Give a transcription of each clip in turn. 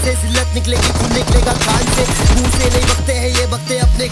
से जिल्लत निकलेगी, खून निकलेगा कान से, मुंह से नहीं बकते हैं ये बकते अपने।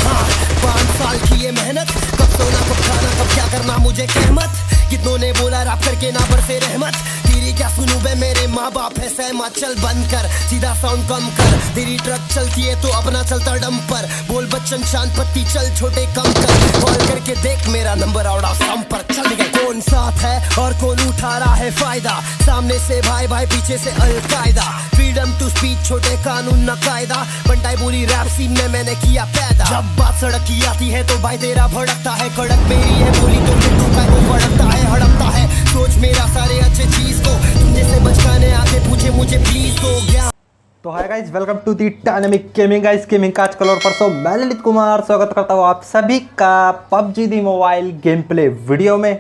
हाँ 5 साल की ये मेहनत, कब सोना कब खाना कब क्या करना मुझे कहमत। कितनों ने बोला रैप करके ना बरसे रहमत, तेरी क्या सुनूं बे मेरे माँ बाप है सहमत। चल बंद कर सीधा साउंड कम कर, तेरी ट्रक चलती है तो अपना चलता डंपर। बोल बच्चन शांत पत्ती चल छोटे कम कर, कॉल करके देख मेरा नंबर आउट ऑफ संपर्क। चल गए कौन साथ है और कौन उठा रहा है फायदा, सामने से भाई भाई पीछे से अलकायदा। फ्रीडम टू स्पीच छोटे कानून न कायदा, बंटाई बोली रैप सीन में मैंने किया पैदा। जब बात सड़क की आती है तो भाई तेरा भड़कता है, कड़क मेरी है बोली तो फिर तू का भड़कता है हड़पता है। सोच मेरा सारे अच्छे चीज को, तुम जैसे बचकाने आके पूछे मुझे प्लीज तो ज्ञान। तो hi guys, welcome to the dynamic gaming. Guys gaming का आज कल और परसों मैं ललित कुमार स्वागत करता हूँ आप सभी का पबजी दी मोबाइल गेम प्ले वीडियो में।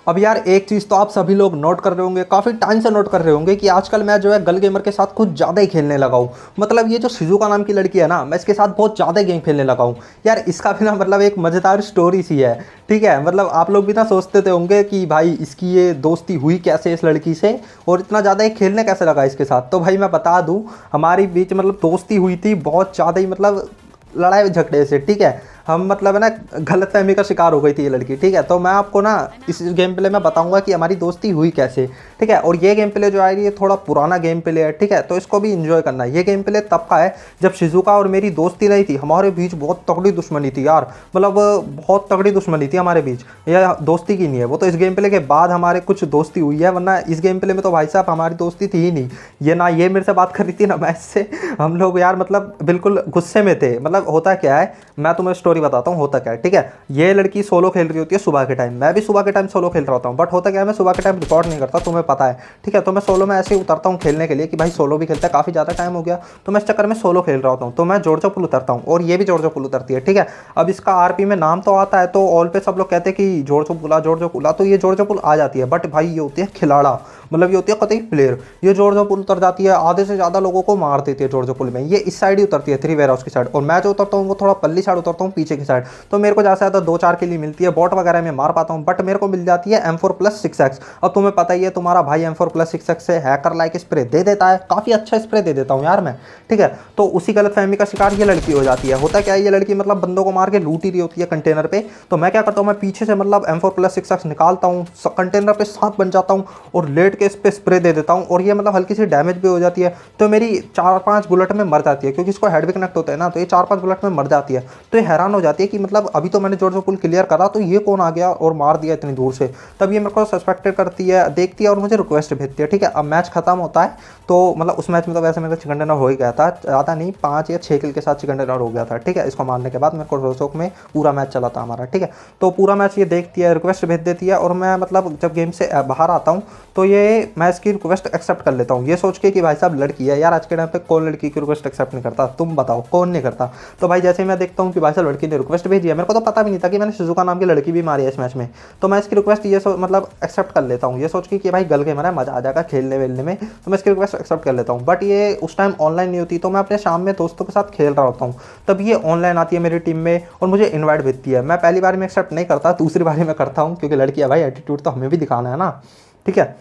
अब यार एक चीज़ तो आप सभी लोग नोट कर रहे होंगे, काफ़ी टाइम से नोट कर रहे होंगे कि आजकल मैं जो है गल गेमर के साथ कुछ ज़्यादा ही खेलने लगा हूँ। मतलब ये जो शिजुका नाम की लड़की है ना, मैं इसके साथ बहुत ज़्यादा गेम खेलने लगा हूँ। यार इसका भी ना मतलब एक मज़ेदार स्टोरी सी है, ठीक है। मतलब आप लोग भी ना सोचते थे होंगे कि भाई इसकी ये दोस्ती हुई कैसे इस लड़की से और इतना ज़्यादा ही खेलने कैसे लगा इसके साथ। तो भाई मैं बता दूँ, हमारी बीच मतलब दोस्ती हुई थी बहुत ज़्यादा ही, मतलब लड़ाई झगड़े से, ठीक है। हम मतलब है ना गलतफहमी का शिकार हो गई थी ये लड़की, ठीक है। तो मैं आपको ना इस गेम प्ले में बताऊंगा कि हमारी दोस्ती हुई कैसे, ठीक है। और ये गेम प्ले जो है ये थोड़ा पुराना गेम प्ले है, ठीक है। तो इसको भी इंजॉय करना है। ये गेम प्ले तब का है जब शिजुका और मेरी दोस्ती नहीं थी, हमारे बीच बहुत तगड़ी दुश्मनी थी यार। मतलब बहुत तगड़ी दुश्मनी थी हमारे बीच, यह दोस्ती की नहीं है। वो तो इस गेम प्ले के बाद हमारे कुछ दोस्ती हुई है, वरना इस गेम प्ले में तो भाई साहब हमारी दोस्ती थी ही नहीं। ये ना ये मेरे से बात कर रही थी ना मैं इससे। हम लोग यार मतलब बिल्कुल गुस्से में थे। मतलब होता क्या है, मैं तुम्हें स्टोरी बताता हूँ होता क्या है, ठीक है। ये लड़की सोलो खेल रही होती है सुबह के टाइम, मैं भी सुबह के टाइम सोलो खेल रहा होता हूँ। बट होता क्या है, मैं सुबह के टाइम रिकॉर्ड नहीं करता, तुम्हें पता है, ठीक है। तो मैं सोलो में ऐसे ही उतरता हूँ खेलने के लिए कि भाई सोलो भी खेलता है, काफ़ी ज़्यादा टाइम हो गया तो मैं इस चक्कर में सोलो खेल रहा होता हूँ। तो मैं जॉर्जो पुल उतरता हूँ और ये भी जॉर्जो पुल उतरती है, ठीक है। अब इसका आरपी में नाम तो आता है, तो ऑल पे सब लोग कहते हैं कि जॉर्जो पुला, तो ये जॉर्जो पुल आ जाती है। बट भाई ये होती है खिलाड़ा, मतलब ये होती है कतई प्लेयर। ये जॉर्जो पुल उतर जाती है, आधे से ज़्यादा लोगों को मार देती है जॉर्जो पुल में। ये इस साइड ही उतरती है 3 वेयर हाउस की साइड, और मैं जो उतरता हूँ वो थोड़ा पल्ली साइड उतरता हूँ पीछे की साइड। तो मेरे को ज़्यादा से ज़्यादा 2-4 किल मिलती है, बॉट वगैरह में मार पाता हूँ। बट मेरे को मिल जाती है M4+6X। अब तुम्हें पता ही है, तुम्हारा भाई M4+6X से हैकर लाइक स्प्रे दे देता है, काफ़ी अच्छा स्प्रे दे देता हूँ यार मैं, ठीक है। तो उसी गलतफहमी का शिकार ये लड़की हो जाती है। होता क्या है, ये लड़की मतलब बंदों को मार के लूट ही रही होती है कंटेनर पे। तो मैं क्या करता हूँ, मैं पीछे से मतलब M4+6X निकालता हूँ, कंटेनर पे साथ बन जाता हूँ और लेट के इस पे स्प्रे दे देता हूँ। और ये मतलब हल्की सी डैमेज भी हो जाती है, तो मेरी 4-5 बुलेट में मर जाती है, क्योंकि इसको हेड भी कनेक्ट होता है ना। तो ये 4-5 बुलेट में मर जाती है। तो ये हैरान हो जाती है कि मतलब अभी तो मैंने जॉर्जो पुल क्लियर करा, तो ये कौन आ गया और मार दिया इतनी दूर से। तब ये मेरे को सस्पेक्टेड करती है, देखती है और मुझे रिक्वेस्ट भेजती है, ठीक है। अब मैच खत्म होता है, तो मतलब उस मैच में तो वैसे मेरा चिकन डिनर हो ही गया था, ज़्यादा नहीं 5 या 6 किल के साथ चिकन डिनर हो गया था, ठीक है। इसको मारने के बाद मेरे को रोजोक में पूरा मैच चला था हमारा, ठीक है। तो पूरा मैच ये देखती है, रिक्वेस्ट भेज देती है, और मैं मतलब जब गेम से बाहर आता हूँ तो ये मैं इसकी रिक्वेस्ट एक्सेप्ट कर लेता हूँ, ये सोच के कि भाई साहब लड़की है यार। आज के टाइम पे कौन लड़की की रिक्वेस्ट एक्सेप्ट नहीं करता, तुम बताओ कौन नहीं करता। तो भाई जैसे ही मैं देखता हूँ कि भाई साहब लड़की ने रिक्वेस्ट भेजी है, मेरे को तो पता भी नहीं था कि मैंने शिजुका नाम की लड़की भी मारी है इस मैच में। तो मैं इसकी रिक्वेस्ट ये मतलब एक्सेप्ट कर लेता हूँ, ये सोच के कि भाई गल गेमर है, मजा आ जाएगा खेलने वेलने में, तो मैं इसकी रिक्वेस्ट एक्सेप्ट कर लेता हूँ। बट ये उस टाइम ऑनलाइन नहीं होती, तो मैं अपने शाम में दोस्तों के साथ खेल रहा होता हूँ। तब ये ऑनलाइन आती है मेरी टीम में और मुझे इन्वाइट भेजती है। मैं पहली बार में एक्सेप्ट नहीं करता, दूसरी बार में करता हूँ, क्योंकि लड़की है भाई, एटीट्यूड तो हमें भी दिखाना है ना, ठीक है।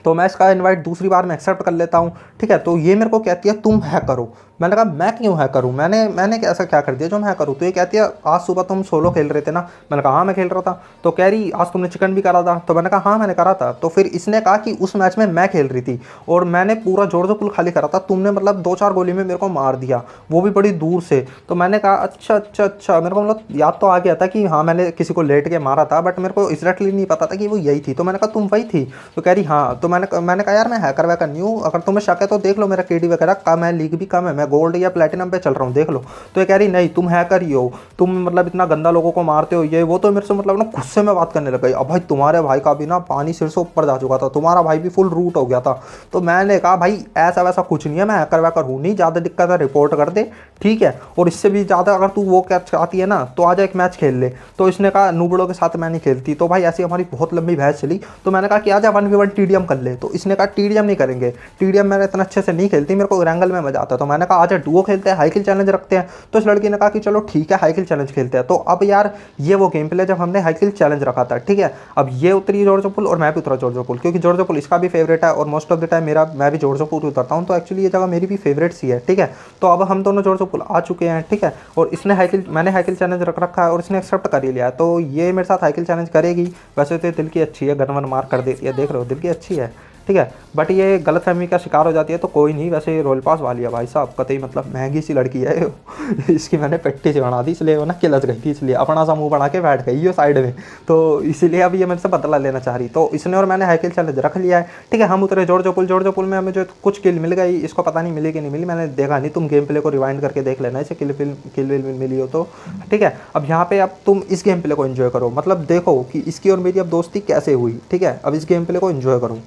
तो मैं इसका इनवाइट दूसरी बार में एक्सेप्ट कर लेता हूँ, ठीक है। तो ये मेरे को कहती है तुम हैक करो। मैंने कहा मैं क्यों हैक करूँ, मैंने ऐसा क्या कर दिया जो मैं हैक करूँ। तो ये कहती है आज सुबह तुम सोलो खेल रहे थे ना। मैंने कहा हाँ मैं खेल रहा था। तो कह रही आज तुमने चिकन भी करा था। तो मैंने कहा हाँ मैंने करा था। तो फिर इसने कहा कि उस मैच में मैं खेल रही थी और मैंने पूरा जॉर्जो पुल खाली करा था, तुमने मतलब 2-4 गोली में मेरे को मार दिया, वो भी बड़ी दूर से। तो मैंने कहा अच्छा मेरे को मतलब याद तो आ गया था कि हाँ मैंने किसी को लेट के मारा था, बट मेरे को एग्जैक्टली नहीं पता था कि वो यही थी। तो मैंने कहा तुम वही थी। तो कह रही हाँ। तो मैंने कहा यार मैं हैकर वैकर नहीं हूँ, अगर तुम्हें शक है तो देख लो मेरा KD वगैरह कम है, लीग भी कम है, मैं गोल्ड या प्लेटिनम पे चल रहा हूँ, देख लो। तो ये कह रही नहीं तुम हैकर ही हो, तुम मतलब इतना गंदा लोगों को मारते हो, ये वो। तो मेरे से मतलब ना गुस्से में बात करने लग गई। अब भाई तुम्हारे भाई का भी ना पानी सिर से ऊपर जा चुका था, तुम्हारा भाई भी फुल रूट हो गया था। तो मैंने कहा भाई ऐसा वैसा कुछ नहीं है, मैं हैकर वैकर हूँ नहीं, ज़्यादा दिक्कत है रिपोर्ट कर दे, ठीक है। और इससे भी ज़्यादा अगर तू वो क्या चाहती है ना तो आजा एक मैच खेल ले। तो इसने कहा नूबड़ों के साथ मैं नहीं खेलती। तो भाई ऐसी हमारी बहुत लंबी बहस चली। तो मैंने कहा कि आजा 1v1 TDM कर ले, तो इसने कहा टीडीएम नहीं करेंगे, टीडीएम मेरा इतना अच्छे से नहीं खेलती, मेरे को रैंगल में मजा आता है। तो मैंने कहा आजा डुओ खेलते हैं, हाई किल चैलेंज रखते हैं। तो इस लड़की ने कहा कि चलो ठीक है हाई किल चैलेंज खेलते हैं। तो अब यार ये वो गेम प्ले जब हमने हाई किल चैलेंज रखा था, ठीक है। अब ये उतरी जॉर्जो पुल और मैं भी उतरा जॉर्जो पुल, क्योंकि जॉर्जो पुल इसका भी फेवरेट है और मोस्ट ऑफ द टाइम मैं भी जॉर्जो पुल उतरता हूँ, तो एक्चुअली ये जगह मेरी भी फेवरेट सी है, ठीक है। तो अब हम दोनों जॉर्जो पुल आ चुके हैं, ठीक है। और इसने मैंने हाई किल चैलेंज रख रखा है और इसने एक्सेप्ट कर ही लिया, तो ये मेरे साथ हाई किल चैलेंज करेगी। वैसे तो दिल की अच्छी है, गन वन मार कर देती है, देख रहे हो दिल की अच्छी है, ठीक है। बट ये गलतफहमी का शिकार हो जाती है, तो कोई नहीं। वैसे रॉयल पास वाली है भाई साहब, कतई मतलब महंगी सी लड़की है इसकी मैंने पेट्टी से बना दी, इसलिए वो ना किलत गई थी, इसलिए अपना सा मुंह बना के बैठ गई है साइड में, तो इसीलिए अब ये मेरे से बदला लेना चाह रही। तो इसने और मैंने हाई किल चैलेंज रख लिया है, ठीक है। हम उतरे जॉर्जो पुल में हमें जो कुछ किल मिल गई, इसको पता नहीं मिली कि नहीं मिली, मैंने देखा नहीं, तुम गेम प्ले को रिवाइंड करके देख लेना इसे, किल मिली हो तो, ठीक है। अब यहाँ पे अब तुम इस गेम प्ले को एंजॉय करो, मतलब देखो कि इसकी और मेरी अब दोस्ती कैसे हुई, ठीक है। अब इस गेम प्ले को एंजॉय करो।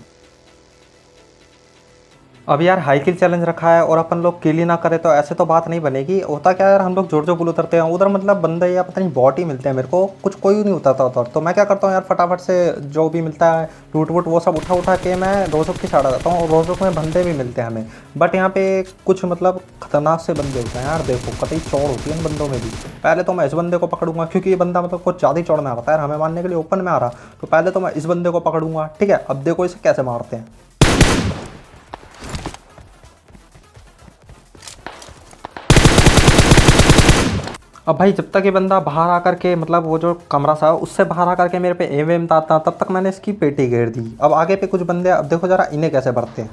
अब यार हाई किल चैलेंज रखा है और अपन लोग किल ही ना करें तो ऐसे तो बात नहीं बनेगी। होता क्या यार, हम लोग जॉर्जो पुल उतरते हैं, उधर मतलब बंदे या पता नहीं बॉट ही मिलते हैं मेरे को, कुछ कोई नहीं उतरता उधर। तो मैं क्या करता हूँ यार, फटाफट से जो भी मिलता है लूट वूट वो सब उठा के मैं रोजोक की साइड आ जाता हूँ, और रोजोक में बंदे भी मिलते हैं हमें। बट यहाँ पे कुछ मतलब खतरनाक से बंदे होते हैं यार, देखो कतई चौड़ होती है इन बंदों में भी। पहले तो मैं इस बंदे को पकड़ूंगा, क्योंकि ये बंदा मतलब कुछ ज़्यादा ही चौड़ में आ रहा है यार, हमें मारने के लिए ओपन में आ रहा। तो पहले तो मैं इस बंदे को पकड़ूंगा, ठीक है। अब देखो इसे कैसे मारते हैं। अब भाई जब तक ये बंदा बाहर आकर के मतलब वो जो कमरा सा उससे बाहर आकर के मेरे पे एम था, तब तक मैंने इसकी पेटी घेर दी। अब आगे पे कुछ बंदे, अब देखो जरा इन्हें कैसे भरते हैं।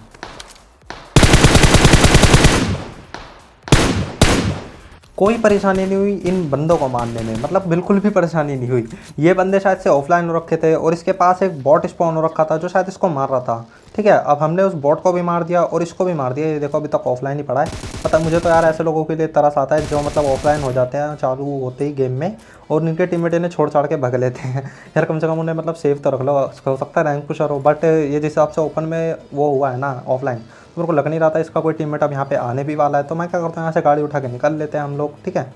कोई परेशानी नहीं हुई इन बंदों को मारने में, मतलब बिल्कुल भी परेशानी नहीं हुई। ये बंदे शायद से ऑफलाइन हो रखे थे और इसके पास एक बॉट स्पॉन हो रखा था जो शायद इसको मार रहा था, ठीक है। अब हमने उस बॉट को भी मार दिया और इसको भी मार दिया। ये देखो अभी तक ऑफलाइन ही पड़ा है। पता मुझे तो यार ऐसे लोगों के लिए तरस आता है जो मतलब ऑफलाइन हो जाते हैं चालू होते ही गेम में, और उनके टीममेट इन्हें छोड़ छाड़ के भग लेते हैं यार। कम से कम उन्हें मतलब सेफ तो रख लो, हो सकता है रैंक पुशर हो। बट ये जिस हिसाब से ओपन में वो हुआ है ना ऑफलाइन, तो मेरे को लग नहीं रहा था इसका कोई टीममेट अब यहाँ पे आने भी वाला है। तो मैं क्या करता हूँ, यहाँ से गाड़ी उठा के निकल लेते हैं हम लोग, ठीक है।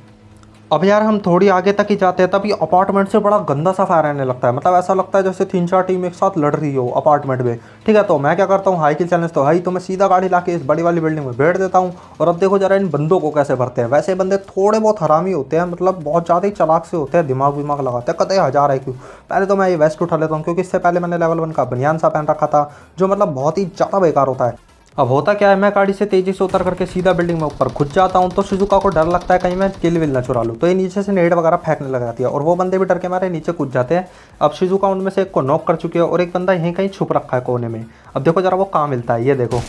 अब यार हम थोड़ी आगे तक ही जाते हैं तब ये अपार्टमेंट से बड़ा गंदा सा फायर आने लगता है, मतलब ऐसा लगता है जैसे 3-4 टीम एक साथ लड़ रही हो अपार्टमेंट में, ठीक है। तो मैं क्या करता हूँ, हाई किल चैलेंज तो हाई, तो मैं सीधा गाड़ी लाके इस बड़ी वाली बिल्डिंग में बैठ देता हूँ। और अब देखो जरा इन बंदों को कैसे भरते हैं। वैसे बंदे थोड़े बहुत हरामी होते हैं, मतलब बहुत ज़्यादा ही चालाक से होते हैं, दिमाग लगाते हैं, कतई 1000 IQ। पहले तो मैं ये वेस्ट उठा लेता हूँ, क्योंकि इससे पहले मैंने लेवल 1 का बनियान सा पहन रखा था जो मतलब बहुत ही ज़्यादा बेकार होता है। अब होता क्या है, मैं गाड़ी से तेज़ी से उतर करके सीधा बिल्डिंग में ऊपर घुस जाता हूँ, तो शिजुका को डर लगता है कहीं मैं किल विल ना चुरा लूँ, तो ये नीचे से नेड वगैरह फेंकने लग जाती है और वो बंदे भी डर के मारे नीचे कूद जाते हैं। अब शिजुका उनमें से एक को नॉक कर चुकी है और एक बंदा यहीं कहीं छुप रखा है कोने में। अब देखो जरा वो कहाँ मिलता है, ये देखो,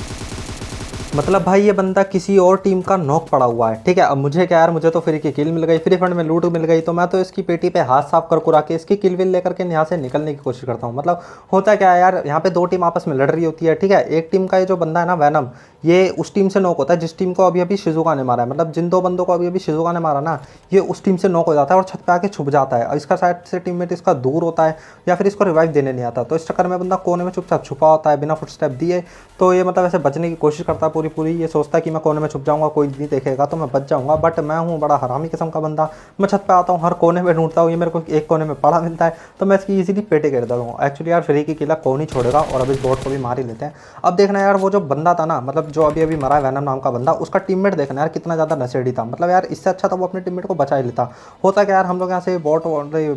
मतलब भाई ये बंदा किसी और टीम का नॉक पड़ा हुआ है, ठीक है। अब मुझे क्या यार, मुझे तो फ्री की किल मिल गई, फ्री फंड में लूट मिल गई, तो मैं तो इसकी पेटी पे हाथ साफ कर कुरा के इसकी किल विल लेकर के यहाँ से निकलने की कोशिश करता हूँ। मतलब होता क्या है यार, यहाँ पे 2 टीम आपस में लड़ रही होती है, ठीक है। एक टीम का ये जो बंदा है ना वैनम, ये उस टीम से नॉक होता है जिस टीम को अभी अभी शिजुका ने मारा है। मतलब जिन 2 बंदों को अभी अभी शिजुका ने मारा ना, ये उस टीम से नॉक हो जाता है और छत पे आके छुप जाता है। और इसका साइड से टीममेट इसका दूर होता है या फिर इसको रिवाइव देने नहीं आता, तो इस चक्कर में बंदा कोने में चुपचाप छुपा होता है बिना फुटस्टेप दिए। तो ये मतलब ऐसे बचने की कोशिश करता है पूरी, ये सोचता है कि मैं कोने में छुप जाऊंगा, कोई नहीं देखेगा तो मैं बच जाऊंगा। बट मैं हूँ बड़ा हरामी किस्म का बंदा, मैं छत पे आता हूँ, हर कोने में ढूंढता हूँ, ये मेरे को एक कोने में पड़ा मिलता है तो मैं इसकी इजीली पेटे कर देता हूँ। एक्चुअली यार फ्री की किला कौन ही छोड़ेगा, और अब इस बोट को भी मार ही लेते हैं। अब देखना यार, वो जो बंदा था ना, मतलब जो अभी अभी मरा है वैनम नाम का बंदा, उसका टीममेट देखना यार कितना ज़्यादा नशेड़ी था। मतलब यार इससे अच्छा तो वो अपने टीममेट को बचा ही लेता। होता क्या यार, हम लोग यहाँ से बोट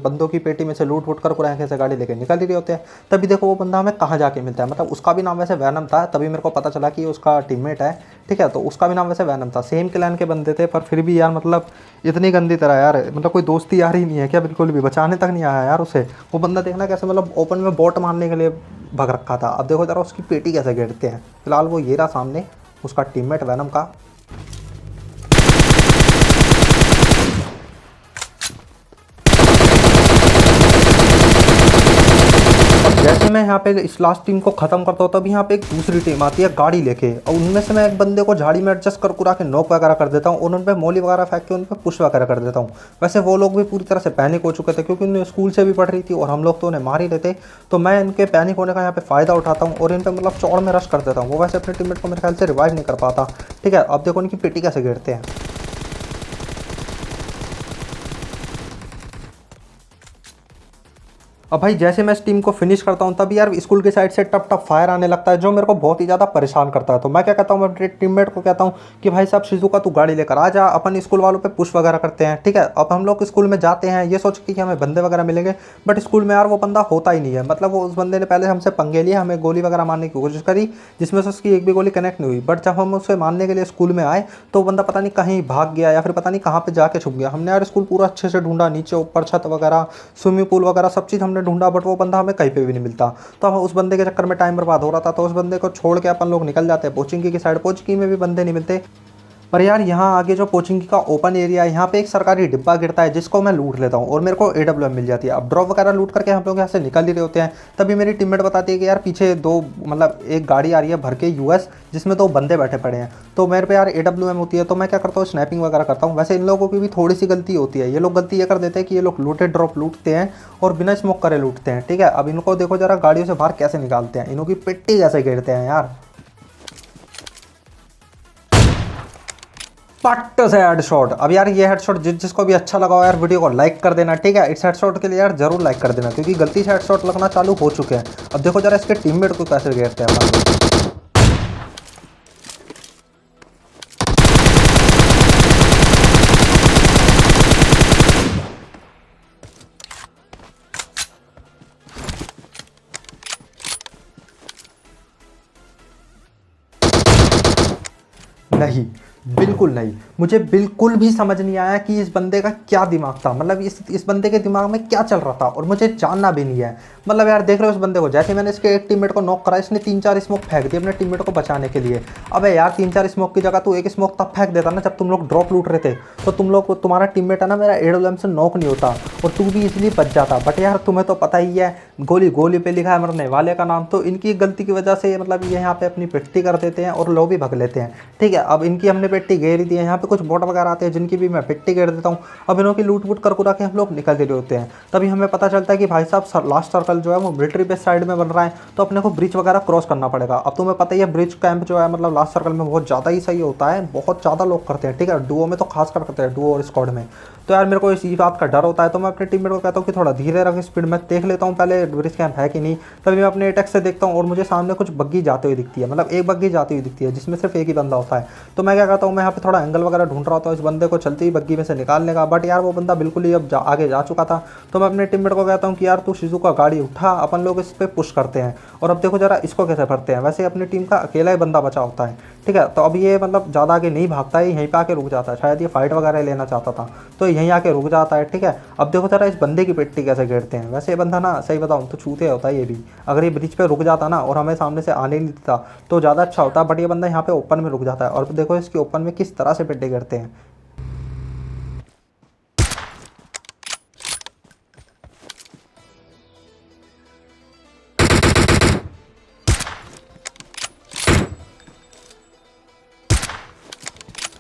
बंदों की पेटी में से लूट वूट कर पूरा से गाड़ी लेके निकल ही रहे होते हैं, तभी देखो वो बंदा हमें कहाँ जाके मिलता है। मतलब उसका भी नाम वैसे वैनम था, तभी मेरे को पता चला कि उसका टीममेट है, ठीक है। तो उसका भी नाम वैसे वैनम था, सेम क्लैन के बंदे थे, पर फिर भी यार मतलब इतनी गंदी तरह यार, मतलब कोई दोस्ती यार ही नहीं है क्या, बिल्कुल भी बचाने तक नहीं आया यार उसे। वो बंदा देखना कैसे मतलब ओपन में बॉट मारने के लिए भग रखा था। अब देखो जरा उसकी पेटी कैसे घेरते हैं। फिलहाल वो ये रहा सामने उसका टीममेट वैनम का। जैसे मैं यहाँ पे इस लास्ट टीम को ख़त्म करता हूँ तब यहाँ पे एक दूसरी टीम आती है गाड़ी लेके, और उनमें से मैं एक बंदे को झाड़ी में एडजस्ट कर कुरा के नॉक वगैरह कर देता हूँ और उन पर मोली वगैरह फेंक के उन पर पुश वगैरह कर देता हूँ। वैसे वो लोग भी पूरी तरह से पैनिक हो चुके थे क्योंकि उन्हें स्कूल से भी पढ़ रही थी और हम लोग तो उन्हें मार ही लेते। तो मैं इनके पैनिक होने का यहाँ पे फ़ायदा उठाता हूँ और इन पर मतलब चौड़ में रश कर देता हूँ। वो वैसे अपने टीममेट को मेरे ख्याल से रिवाइव नहीं कर पाता, ठीक है। अब देखो उनकी पेटी कैसे गिरते हैं। अब भाई जैसे मैं इस टीम को फिनिश करता हूँ तभी यार स्कूल की साइड से टप टप फायर आने लगता है, जो मेरे को बहुत ही ज़्यादा परेशान करता है। तो मैं क्या कहता हूँ, मैं अपने टीममेट को कहता हूँ कि भाई साहब शिजुका तू गाड़ी लेकर आ जा, अपन स्कूल वालों पे पुश वगैरह करते हैं। ठीक है, अब हम लोग स्कूल में जाते हैं ये सोच के कि हमें बंदे वगैरह मिलेंगे, बट स्कूल में यार वो बंदा होता ही नहीं है। मतलब वो उस बंदे ने पहले हमसे पंगे लिए, हमें गोली वगैरह मारने की कोशिश करी, जिसमें से उसकी एक भी गोली कनेक्ट नहीं हुई। बट जब हम उसे मारने के लिए स्कूल में आए तो वो बंदा पता नहीं कहीं भाग गया या फिर पता नहीं कहाँ पे जाके छुप गया। हमने यार स्कूल पूरा अच्छे से ढूंढा, नीचे ऊपर छत वगैरह स्विमिंग पूल वगैरह सब चीज़ हमने ढूंढा, बट वो बंदा हमें कहीं पे भी नहीं मिलता। तो हम उस बंदे के चक्कर में टाइम बर्बाद हो रहा था, तो उस बंदे को छोड़ के अपन लोग निकल जाते हैं पोचिंकी की साइड। पोचिंकी में भी बंदे नहीं मिलते, पर यार यहाँ आगे जो पोचिंकी का ओपन एरिया है यहाँ पे एक सरकारी डिब्बा गिरता है जिसको मैं लूट लेता हूँ और मेरे को AWM मिल जाती है। अब ड्रॉप वगैरह लूट करके हम लोग यहाँ से निकल ही रहे होते हैं, तभी मेरी टीममेट बताती है कि यार पीछे दो मतलब एक गाड़ी आ रही है भर के US, जिसमें 2 बंदे बैठे पड़े हैं। तो मेरे पे यार AWM होती है, तो मैं क्या करता हूँ स्नैपिंग वगैरह करता हूँ। वैसे इन लोगों की भी थोड़ी सी गलती होती है, ये लोग गलती ये कर देते हैं कि ये लोग लूटेड ड्रॉप लूटते हैं और बिना स्मोक करे लूटते हैं। ठीक है, अब इनको देखो जरा गाड़ियों से बाहर कैसे निकालते हैं, इनों की पिट्टी कैसे गिरते हैं यार, पट्ट से हेडशॉट। अब यार ये हेडशॉट जिसको भी अच्छा लगा हो यार वीडियो को लाइक कर देना। ठीक है, इस हेडशॉट के लिए यार जरूर लाइक कर देना, क्योंकि गलती से हेडशॉट लगना चालू हो चुके हैं। अब देखो जरा इसके टीममेट को कैसे घेरते हैं अपन लोग। नहीं, बिल्कुल नहीं, मुझे बिल्कुल भी समझ नहीं आया कि इस बंदे का क्या दिमाग था, मतलब इस बंदे के दिमाग में क्या चल रहा था, और मुझे जानना भी नहीं है। मतलब यार देख रहे हो उस बंदे को, जैसे मैंने इसके एक टीममेट को नॉक करा, इसने 3-4 स्मोक फेंक दिए अपने टीममेट को बचाने के लिए। अबे यार 3-4 स्मोक की जगह तू एक स्मोक तब फेंक देता ना जब तुम लोग ड्रॉप लूट रहे थे, तो तुम्हारा टीममेट है ना मेरा AWM से नॉक नहीं होता और तू भी इसलिए बच जाता। बट यार तुम्हें तो पता ही है, गोली पे लिखा है मरने वाले का नाम, तो इनकी गलती की वजह से मतलब ये यहाँ पे अपनी पिट्टी कर देते हैं और लोग भी भग लेते हैं। ठीक है, अब इनकी हमने पिट्टी घेरी दी है, यहाँ पे कुछ बॉट वगैरह आते हैं जिनकी भी मैं पिट्टी घेर देता हूँ। अब इनों की लूट वूट कर कुरा के हम लोग निकल दे रहे होते हैं, तभी हमें पता चलता है कि भाई साहब लास्ट सर्कल जो है वो मिलिट्री बेस साइड में बन रहा है, तो अपने को ब्रिज वगैरह क्रॉस करना पड़ेगा। अब तुम्हें पता ही है ब्रिज कैंप जो है मतलब लास्ट सर्कल में बहुत ज़्यादा ही सही होता है, बहुत ज़्यादा लोग करते हैं। ठीक है, डुओ में तो खास कर करते हैं, डुओ और स्क्वाड में। तो यार मेरे को इसी बात का डर होता है, तो मैं अपने टीममेट को कहता हूँ कि थोड़ा धीरे रख, स्पीड में देख लेता हूँ पहले ब्रिज कैंप है कि नहीं। तभी मैं अपने एटेक्स से देखता हूँ और मुझे सामने कुछ बग्गी जाते हुए दिखती है, मतलब एक बग्गी जाती हुई दिखती है जिसमें सिर्फ एक ही बंदा होता है। तो मैं क्या कहता हूँ, मैं यहाँ पे थोड़ा एंगल वगैरह ढूंढ रहा होता हूँ इस बंदे को चलती हुई बग्गी में से निकालने का, बट यार वो बंदा बिल्कुल ही अब आगे जा चुका था। तो मैं अपने टीममेट को कहता हूँ कि यार तू शिजुका गाड़ी उठा, अपन लोग इस पर पुश करते हैं और अब देखो जरा इसको कैसे भरते हैं। वैसे अपनी टीम का अकेला ही बंदा बचा होता है। ठीक है, तो अब ये मतलब ज़्यादा आगे नहीं भागता है, यहीं पे आके रुक जाता है, शायद ये फाइट वगैरह लेना चाहता था तो यहीं आके रुक जाता है। ठीक है, अब देखो जरा इस बंदे की पिट्टी कैसे घेरते हैं। वैसे ये बंदा ना सही बताऊँ तो छूते होता है ये भी, अगर ये ब्रिज पे रुक जाता ना और हमें सामने से आने नहीं देता तो ज़्यादा अच्छा होता, बट ये बंदा यहाँ पे ओपन में रुक जाता है। और देखो इसके ओपन में किस तरह से पिट्टी घेरते हैं।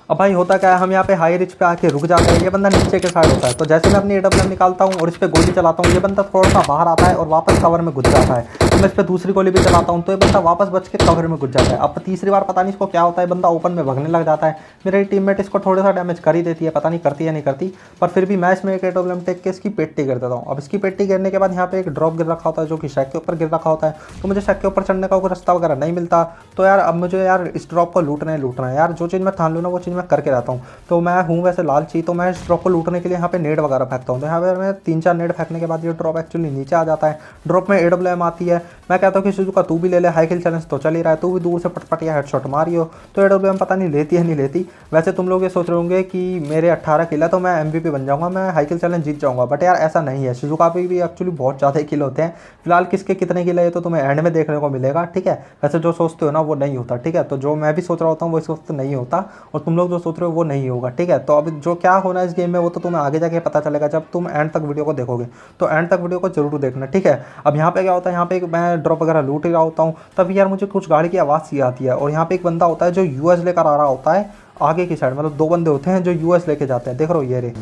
अब भाई होता क्या है, हम यहाँ पे हाई रिच पे आके रुक जाते हैं, ये बंदा नीचे के साइड होता है। तो जैसे मैं अपनी AWM निकालता हूँ और इस पर गोली चलाता हूँ, ये बंदा थोड़ा सा बाहर आता है और वापस कवर में घुस जाता है। तो मैं इस पर दूसरी गोली भी चलाता हूँ तो ये बंदा वापस बच के कवर में घुस जाता है। अब तीसरी बार पता नहीं इसको क्या होता है, बंदा ओपन में भगने लग जाता है। मेरी टीममेट इसको थोड़ा सा डैमेज कर ही देती है, पता नहीं करती है नहीं करती, पर फिर भी मैं इसमें एक AWM टेक के इसकी पेट्टी गिर देता हूँ। अब इसकी पेट्टी गिरने के बाद यहाँ पे एक ड्रॉप गिर रखा होता है जो कि शैक के ऊपर गिर रखा होता है, तो मुझे शैक के ऊपर चढ़ने का कोई रास्ता वगैरह नहीं मिलता। तो यार अब मुझे यार इस ड्रॉप को लूटना है यार, जो चीज़ मैं ठान लूँ ना वो चीज़ मैं करके रहता हूँ। तो मैं हूँ वैसे लालची, तो मैं इस ड्रॉप को लूटने के लिए यहाँ पे नेट वगैरह फेंकता हूँ। तो यहाँ पे मैं 3-4 नेट फेंकने के बाद ये ड्रॉप एक्चुअली नीचे आ जाता है। ड्रॉप में AWM आती है, मैं कहता हूँ कि शिजुका तू भी ले ले, हाई किल चैलेंज तो चल ही रहा है, तू भी दूर से पटपट या हेडशॉट मारी हो। तो AWM पता नहीं लेती है नहीं लेती। वैसे तुम लोग ये सोच रहे होंगे कि मेरे 18 किल है तो मैं MVP बन जाऊँगा, मैं हाई किल चैलेंज जीत जाऊँगा, बट यार ऐसा नहीं है। शिजुका पे भी एक्चुअली बहुत ज़्यादा किल होते हैं। फिलहाल किसके कितने किल है ये तो तुम्हें एंड में देखने को मिलेगा। ठीक है, वैसे जो सोचते हो ना वो नहीं होता। ठीक है, तो जो मैं भी सोच रहा होता हूँ वो इस वक्त नहीं होता और तुम लोग जो सोच रहे हो वो नहीं होगा। ठीक है, तो अब जो क्या होना है इस गेम में वो तो तुम्हें आगे जाके पता चलेगा जब तुम एंड तक वीडियो को देखोगे, तो एंड तक वीडियो को जरूर देखना। ठीक है, अब यहाँ पे क्या होता है, यहाँ पे मैं ड्रॉप वगैरह लूट ही रहा होता हूँ, तभी यार मुझे कुछ गाड़ी की आवाज़ सी आती है और यहाँ पे एक बंदा होता है जो US लेकर आ रहा होता है आगे की साइड, मतलब 2 बंदे होते हैं जो US लेके जाते हैं। देख रहे हो ये रे।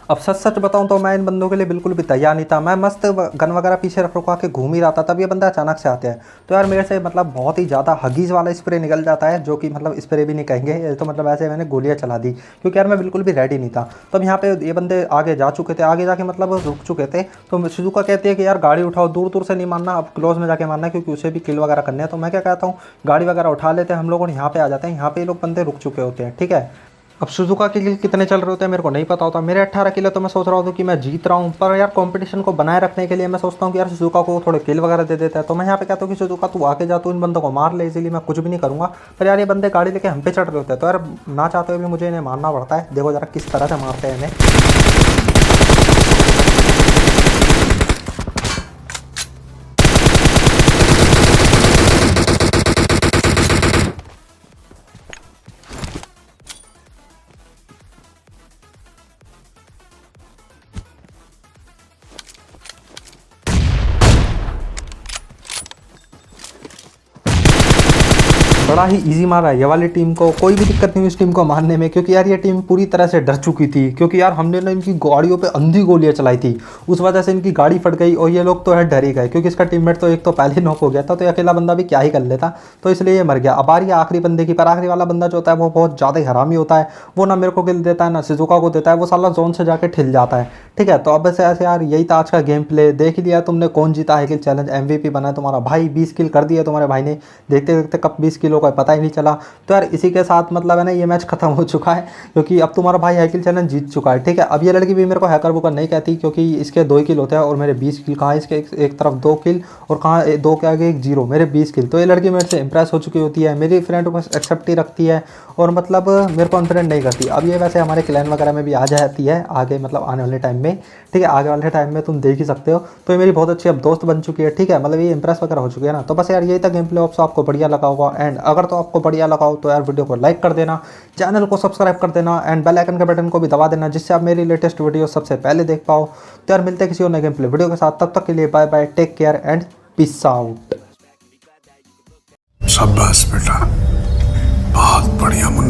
अब सच सच बताऊं तो मैं इन बंदों के लिए बिल्कुल भी तैयार नहीं था। मैं मस्त गन वगैरह पीछे रख रुका के घूम ही रहा था, तब ये बंदा अचानक से आते हैं। तो यार मेरे से मतलब बहुत ही ज़्यादा हगीज़ वाला स्प्रे निकल जाता है, जो कि मतलब स्प्रे भी नहीं कहेंगे, ये तो मतलब ऐसे मैंने गोलियाँ चला दी, क्योंकि यार मैं बिल्कुल भी रेडी नहीं था। तो अब यहाँ पे ये बंदे आगे जा चुके थे, आगे जाके मतलब रुक चुके थे। तो शिजुका कहती है कि यार गाड़ी उठाओ, दूर दूर से नहीं मारना, अब क्लोज में जाके मारना, क्योंकि उसे भी किल वगैरह करने हैं। तो मैं क्या कहता हूँ, गाड़ी वगैरह उठा लेते हैं हम लोग और यहाँ पे आ जाते हैं। यहाँ पे ये लोग बंदे रुक चुके होते हैं, ठीक है। अब सुजुका के किल कितने चल रहे होते हैं मेरे को नहीं पता होता। मेरे 18 किल है, तो मैं सोच रहा हूँ कि मैं जीत रहा हूँ। पर यार कंपटीशन को बनाए रखने के लिए मैं सोचता हूँ कि यार सुजुका को थोड़े किल वगैरह दे देता है। तो मैं यहाँ पे कहता हूँ कि सुजुका तू आके जा, तू इन बंदों को मार ले, इसीलिए मैं कुछ भी नहीं करूँगा। पर यार ये बंदे गाड़ी लेके हम पे चढ़ रहे होते हैं, तो यार ना चाहते हुए भी मुझे इन्हें मारना पड़ता है। देखो जरा किस तरह से मारते हैं इन्हें। बड़ा ही इजी मारा है ये वाली टीम को, कोई भी दिक्कत नहीं हुई इस टीम को मारने में, क्योंकि यार ये टीम पूरी तरह से डर चुकी थी। क्योंकि यार हमने ना इनकी गाड़ियों पे अंधी गोलियां चलाई थी, उस वजह से इनकी गाड़ी फट गई और ये लोग तो है डर ही गए, क्योंकि इसका टीममेट तो एक तो पहले नॉक हो गया था, तो ये अकेला बंदा भी क्या ही कर लेता, तो इसलिए ये मर गया। अब आ रही है आखिरी बंदे की, पर आखिरी वाला बंदा जो होता है वो बहुत ज़्यादा ही हरामी होता है। वो ना मेरे को किल देता है ना शिजुका को देता है, वो साला जोन से जाके ठिल जाता है, ठीक है। तो अब से ऐसे यार यही था आज का गेम प्ले। देख लिया तुमने कौन जीता है किल चैलेंज, MVP बना है तुम्हारा भाई, 20 किल कर दिया तुम्हारे भाई ने। देखते देखते कब 20 किलो का पता ही नहीं चला। तो यार इसी के साथ मतलब है ना ये मैच खत्म हो चुका है, क्योंकि अब तुम्हारा भाई हैकिल चैलेंज जीत चुका है, ठीक है। अब ये लड़की भी मेरे को हैकर बुकर नहीं कहती, क्योंकि इसके 2 किल होते हैं और मेरे 20 किल। कहाँ इसके एक तरफ 2 किल और कहाँ 2 के आगे 1 0, मेरे 20 किल। तो ये लड़की मेरे से इंप्रेस हो चुकी होती है, मेरी फ्रेंड को एक्सेप्ट ही रखती है और मतलब मेरे को अनफ्रेंड नहीं करती। अब ये वैसे हमारे क्लैन वगैरह में भी आ जाती है आगे, मतलब आने वाले टाइम में, ठीक है। आगे वाले टाइम में तुम देख ही सकते हो। तो ये मेरी बहुत अच्छी अब दोस्त बन चुकी है, ठीक है। मतलब ये इंप्रेस वगैरह हो चुकी है ना। तो बस यार यही था गेम प्ले ऑफ, आपको बढ़िया लगा होगा। एंड अगर तो आपको बढ़िया लगा हो तो यार वीडियो को लाइक कर देना, चैनल को सब्सक्राइब कर देना एंड बेल आइकन के बटन को भी दबा देना, जिससे आप मेरी लेटेस्ट वीडियो सबसे पहले देख पाओ। तो यार मिलते हैं किसी और नए गेम प्ले वीडियो के साथ, तब तक के लिए bye bye, take care and peace out. शाबाश बेटा, बहुत बढ़िया मुन्ना।